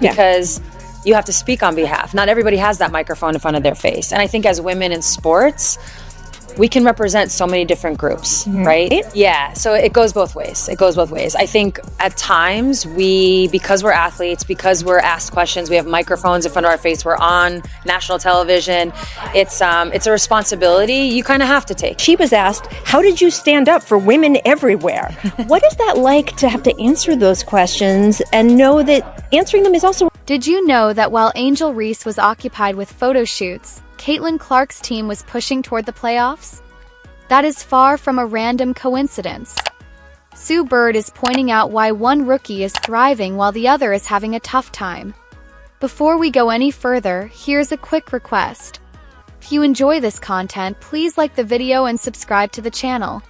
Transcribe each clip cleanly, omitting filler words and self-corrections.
because you have to speak on behalf. Not everybody has that microphone in front of their face. And I think as women in sports, we can represent so many different groups, right? Yeah, so it goes both ways. It goes both ways. I think at times because we're athletes, because we're asked questions, we have microphones in front of our face, we're on national television, it's a responsibility you kind of have to take. She was asked, how did you stand up for women everywhere? What is that like to have to answer those questions and know that answering them is also... Did you know that while Angel Reese was occupied with photo shoots, Caitlin Clark's team was pushing toward the playoffs? That is far from a random coincidence. Sue Bird is pointing out why one rookie is thriving while the other is having a tough time. Before we go any further, here's a quick request. If you enjoy this content, please like the video and subscribe to the channel.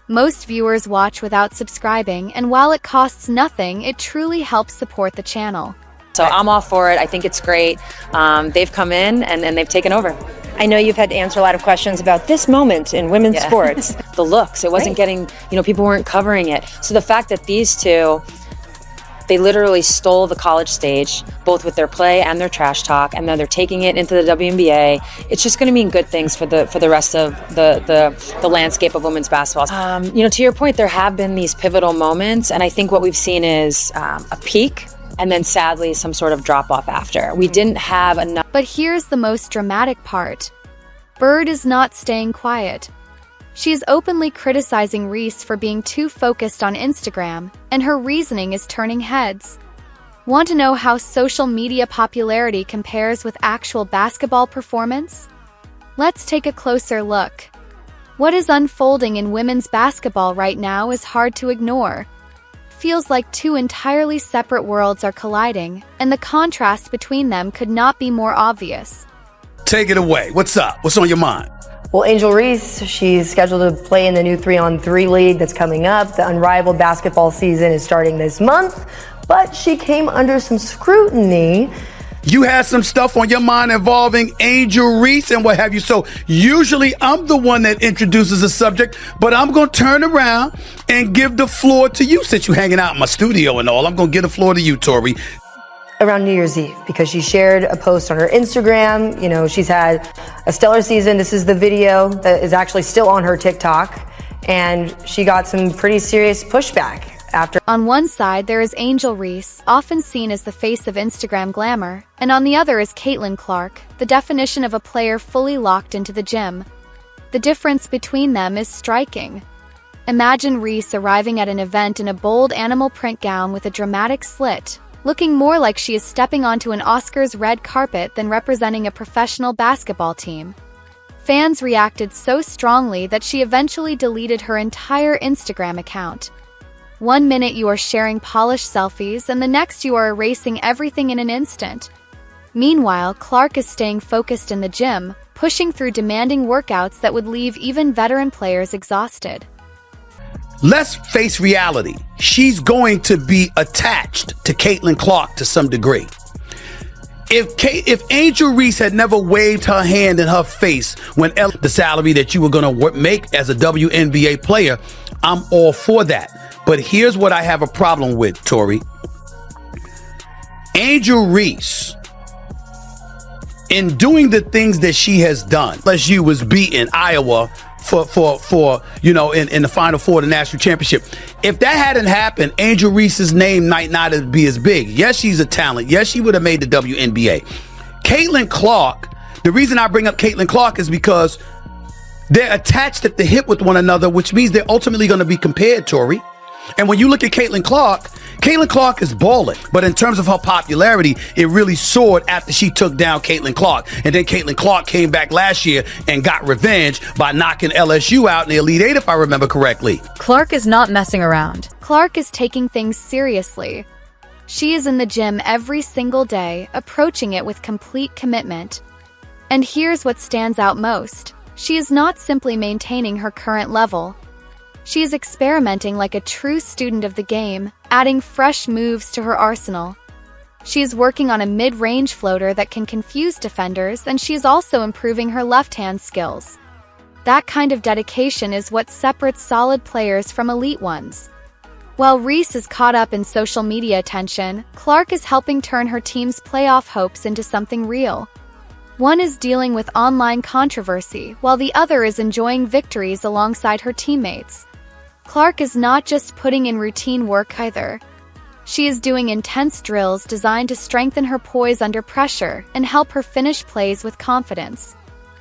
Most viewers watch without subscribing, and while it costs nothing, it truly helps support the channel. So I'm all for it. I think it's great. They've come in and they've taken over. I know you've had to answer a lot of questions about this moment in women's sports. The looks, it wasn't getting, people weren't covering it. So the fact that these two, they literally stole the college stage, both with their play and their trash talk, and then they're taking it into the WNBA. It's just going to mean good things for the rest of the landscape of women's basketball. To your point, there have been these pivotal moments, and I think what we've seen is a peak, and then sadly some sort of drop-off after. We didn't have enough. But here's the most dramatic part. Bird is not staying quiet. She's openly criticizing Reese for being too focused on Instagram, and her reasoning is turning heads. Want to know how social media popularity compares with actual basketball performance? Let's take a closer look. What is unfolding in women's basketball right now is hard to ignore. Feels like two entirely separate worlds are colliding, and the contrast between them could not be more obvious. Take it away. What's up? What's on your mind? Well, Angel Reese, she's scheduled to play in the new 3-on-3 league that's coming up. The unrivaled basketball season is starting this month, but she came under some scrutiny. You had some stuff on your mind involving Angel Reese and what have you. So usually I'm the one that introduces a subject, but I'm going to turn around and give the floor to you since you're hanging out in my studio and all. I'm going to give the floor to you, Tori. Around New Year's Eve, because she shared a post on her Instagram. She's had a stellar season. This is the video that is actually still on her TikTok, and she got some pretty serious pushback after. On one side, there is Angel Reese, often seen as the face of Instagram glamour, and on the other is Caitlin Clark, the definition of a player fully locked into the gym. The difference between them is striking. Imagine Reese arriving at an event in a bold animal print gown with a dramatic slit, looking more like she is stepping onto an Oscars red carpet than representing a professional basketball team. Fans reacted so strongly that she eventually deleted her entire Instagram account. One minute you are sharing polished selfies, and the next you are erasing everything in an instant. Meanwhile, Clark is staying focused in the gym, pushing through demanding workouts that would leave even veteran players exhausted. Let's face reality. She's going to be attached to Caitlin Clark to some degree. If Angel Reese had never waved her hand in her face when the salary that you were going to make as a WNBA player, I'm all for that. But here's what I have a problem with, Tori. Angel Reese, in doing the things that she has done, LSU was beating Iowa for in the Final Four of the national championship. If that hadn't happened, Angel Reese's name might not be as big. Yes, she's a talent. Yes, she would have made the WNBA. Caitlin Clark, the reason I bring up Caitlin Clark is because they're attached at the hip with one another, which means they're ultimately going to be compared, Tori. And when you look at Caitlin Clark is balling. But in terms of her popularity, it really soared after she took down Caitlin Clark. And then Caitlin Clark came back last year and got revenge by knocking LSU out in the Elite Eight, if I remember correctly. Clark is not messing around. Clark is taking things seriously. She is in the gym every single day, approaching it with complete commitment. And here's what stands out most. She is not simply maintaining her current level. She is experimenting like a true student of the game, adding fresh moves to her arsenal. She is working on a mid-range floater that can confuse defenders, and she is also improving her left-hand skills. That kind of dedication is what separates solid players from elite ones. While Reese is caught up in social media attention, Clark is helping turn her team's playoff hopes into something real. One is dealing with online controversy, while the other is enjoying victories alongside her teammates. Clark is not just putting in routine work either. She is doing intense drills designed to strengthen her poise under pressure and help her finish plays with confidence.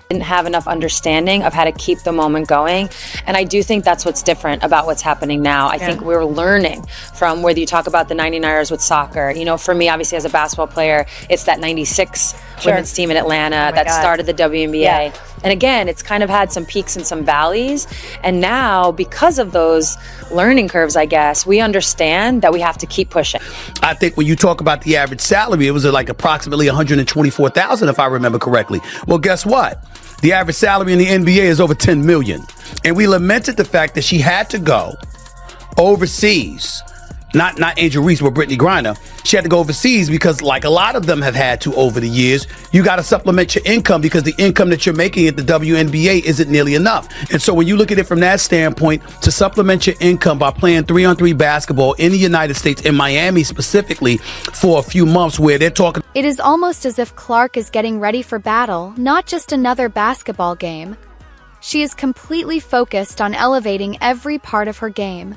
Didn't have enough understanding of how to keep the moment going. And I do think that's what's different about what's happening now. I think we're learning from whether you talk about the 99ers with soccer. You know, for me, obviously, as a basketball player, it's that 96 women's team in Atlanta that started the WNBA. Yeah. And again, it's kind of had some peaks and some valleys. And now, because of those learning curves, I guess, we understand that we have to keep pushing. I think when you talk about the average salary, it was like approximately $124,000, if I remember correctly. Well, guess what? The average salary in the NBA is over $10 million. And we lamented the fact that she had to go overseas. Not Angel Reese, but Brittany Griner. She had to go overseas because, like a lot of them have had to over the years, you got to supplement your income because the income that you're making at the WNBA isn't nearly enough. And so when you look at it from that standpoint, to supplement your income by playing 3-on-3 basketball in the United States, in Miami specifically, for a few months where they're talking. It is almost as if Clark is getting ready for battle, not just another basketball game. She is completely focused on elevating every part of her game.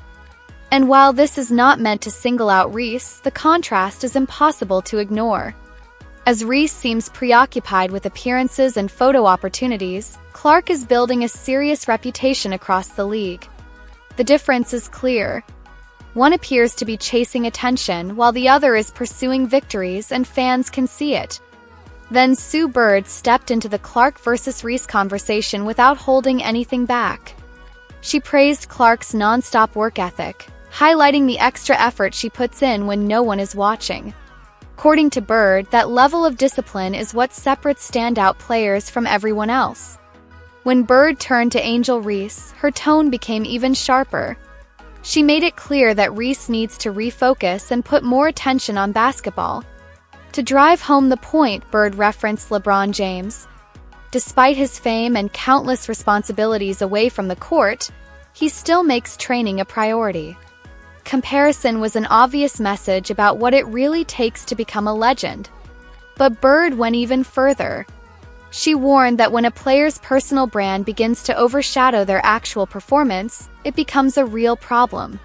And while this is not meant to single out Reese, the contrast is impossible to ignore. As Reese seems preoccupied with appearances and photo opportunities, Clark is building a serious reputation across the league. The difference is clear. One appears to be chasing attention, while the other is pursuing victories, and fans can see it. Then Sue Bird stepped into the Clark versus Reese conversation without holding anything back. She praised Clark's non-stop work ethic, highlighting the extra effort she puts in when no one is watching. According to Bird, that level of discipline is what separates standout players from everyone else. When Bird turned to Angel Reese, her tone became even sharper. She made it clear that Reese needs to refocus and put more attention on basketball. To drive home the point, Bird referenced LeBron James. Despite his fame and countless responsibilities away from the court, he still makes training a priority. Comparison was an obvious message about what it really takes to become a legend. But Bird went even further. She warned that when a player's personal brand begins to overshadow their actual performance, it becomes a real problem.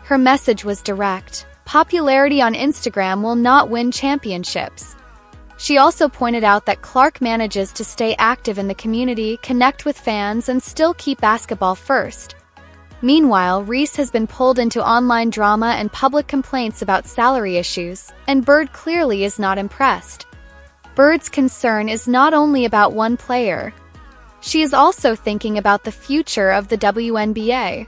Her message was direct. Popularity on Instagram will not win championships. She also pointed out that Clark manages to stay active in the community, connect with fans, and still keep basketball first. Meanwhile, Reese has been pulled into online drama and public complaints about salary issues, and Bird clearly is not impressed. Bird's concern is not only about one player. She is also thinking about the future of the WNBA.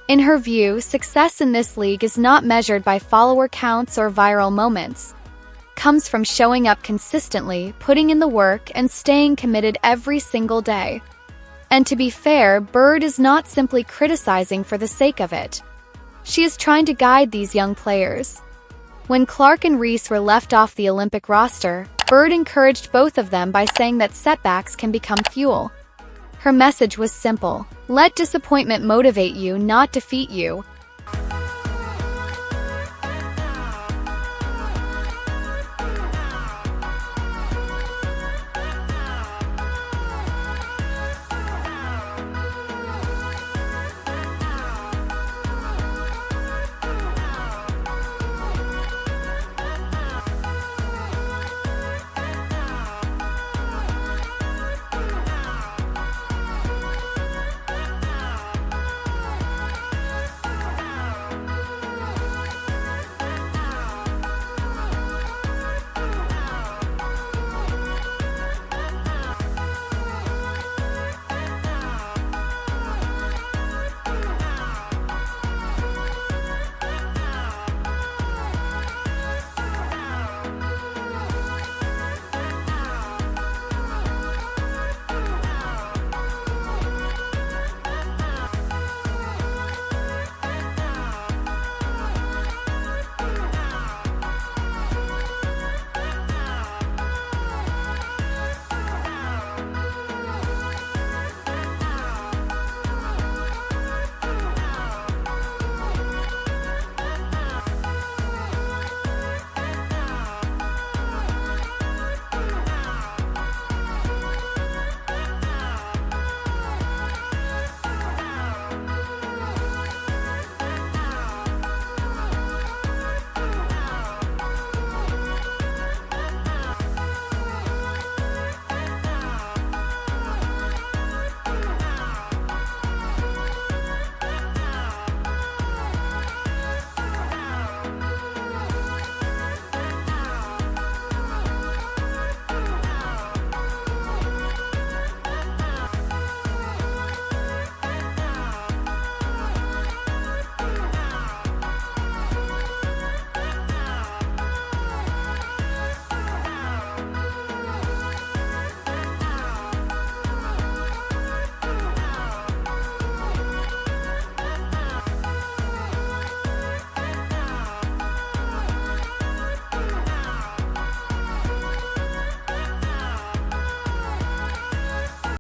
In her view, success in this league is not measured by follower counts or viral moments. It comes from showing up consistently, putting in the work, and staying committed every single day. And to be fair, Bird is not simply criticizing for the sake of it. She is trying to guide these young players. When Clark and Reese were left off the Olympic roster, Bird encouraged both of them by saying that setbacks can become fuel. Her message was simple: let disappointment motivate you, not defeat you.